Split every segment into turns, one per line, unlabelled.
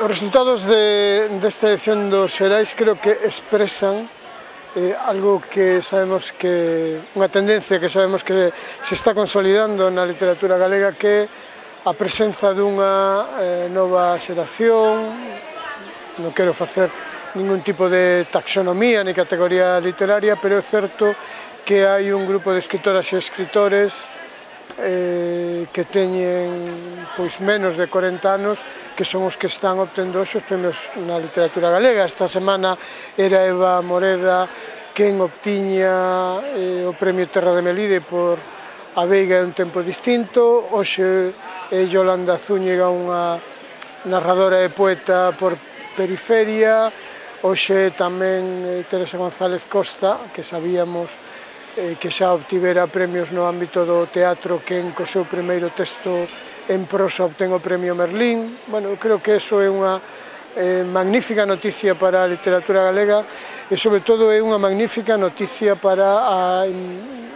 Os resultados desta edición dos Xerais creo que expresan algo que sabemos que, unha tendencia que sabemos que se está consolidando na literatura galega, que é a presenza dunha nova xeración. Non quero facer ningún tipo de taxonomía ni categoría literaria, pero é certo que hai un grupo de escritoras e escritores que teñen pois menos de 40 anos, que son os que están obtendo os premios na literatura galega. Esta semana era Eva Moreda quen obtiña o premio Terra de Melide por A veiga é un tempo distinto. Hoxe é Yolanda Zúñiga, unha narradora e poeta, por Periferia. Hoxe tamén Teresa González Costa, que sabíamos que xa obtivera premios no ámbito do teatro, quen co seu primeiro texto en prosa obtén o premio Merlín. Bueno, eu creo que eso é unha magnífica noticia para a literatura galega e, sobre todo, é unha magnífica noticia para a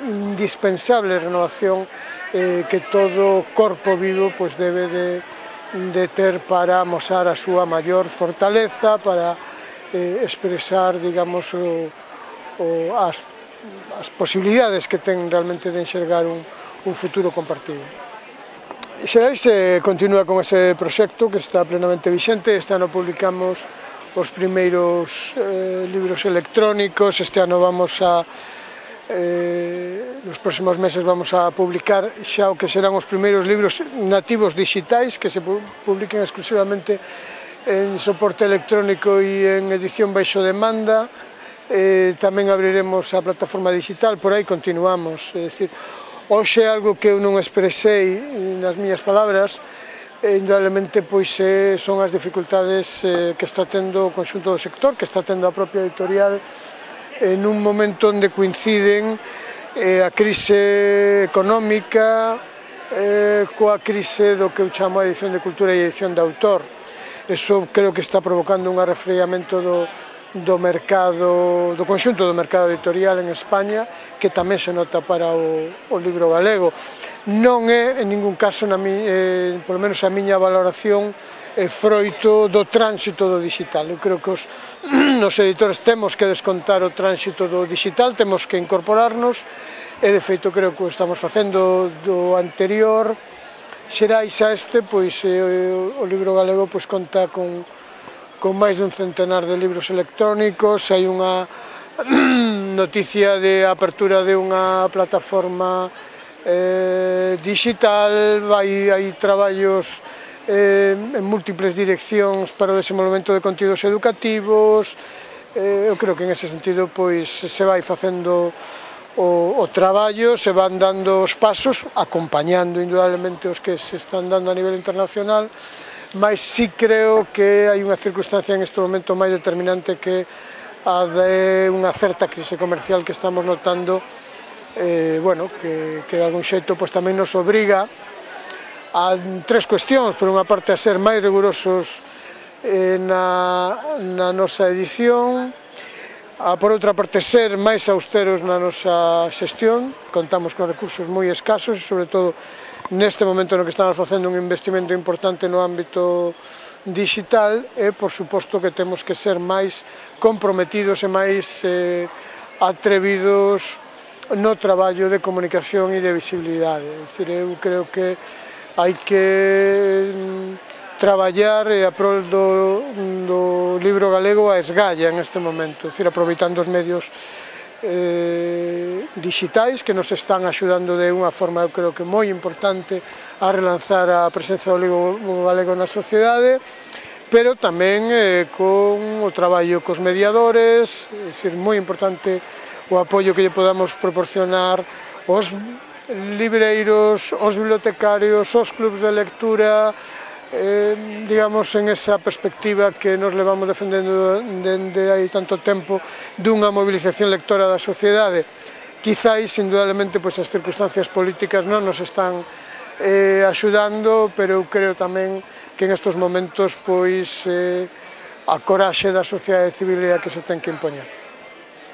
indispensable renovación que todo corpo vivo pois debe de ter para amosar a súa maior fortaleza, para expresar, digamos, as posibilidades que ten realmente de enxergar un futuro compartido. Xerais continúa con ese proxecto que está plenamente vixente. Este ano publicamos os primeiros libros electrónicos. Este ano vamos a nos próximos meses vamos a publicar xa o que serán os primeiros libros nativos digitais, que se publiquen exclusivamente en soporte electrónico e en edición baixo demanda. Tamén abriremos a plataforma digital, por aí continuamos. É dicir, hoxe algo que eu non expresei nas miñas palabras, indudablemente pois son as dificultades que está tendo o conxunto do sector, que está tendo a propia editorial, nun momento onde coinciden a crise económica coa crise do que eu chamo a edición de cultura e edición de autor. Eso creo que está provocando un arrefriamento do mercado, do conxunto do mercado editorial en España, que tamén se nota para o libro galego. Non é, en ningún caso, polo menos a miña valoración, froito do tránsito do digital. Eu creo que os editores temos que descontar o tránsito do digital, temos que incorporarnos, e de feito creo que o estamos facendo. Do anterior Xerais a este, pois o libro galego pois conta con máis dun centenar de libros electrónicos. Hai unha noticia de apertura de unha plataforma digital, hai traballos en múltiples direccións para o desenvolvemento de contidos educativos. Eu creo que en ese sentido pois se vai facendo o traballo, se van dando os pasos, acompañando indudablemente os que se están dando a nivel internacional, mas sí creo que hai unha circunstancia en este momento máis determinante, que a de unha certa crise comercial que estamos notando, que de algún xeito pois tamén nos obriga a tres cuestións. Por unha parte, a ser máis rigurosos na nosa edición, por outra parte, ser máis austeros na nosa xestión. Contamos con recursos moi escasos e, sobre todo, neste momento no que estamos facendo un investimento importante no ámbito digital, e, por suposto, que temos que ser máis comprometidos e máis atrevidos no traballo de comunicación e de visibilidade. É dicir, eu creo que hai que traballar a prol do libro galego a esgalla en este momento, é dicir, aproveitando os medios digitais que nos están axudando de unha forma, eu creo que moi importante, a relanzar a presenza do libro galego na sociedade, pero tamén con o traballo cos mediadores. É dicir, moi importante o apoio que lle podamos proporcionar aos libreiros, aos bibliotecarios, aos clubs de lectura, digamos, en esa perspectiva que nos levamos defendendo dende hai tanto tempo, dunha movilización lectora da sociedade. Quizáis, indudablemente, pois as circunstancias políticas non nos están axudando, pero eu creo tamén que en estes momentos pois a coraxe da sociedade civil é a que se ten que impoñer.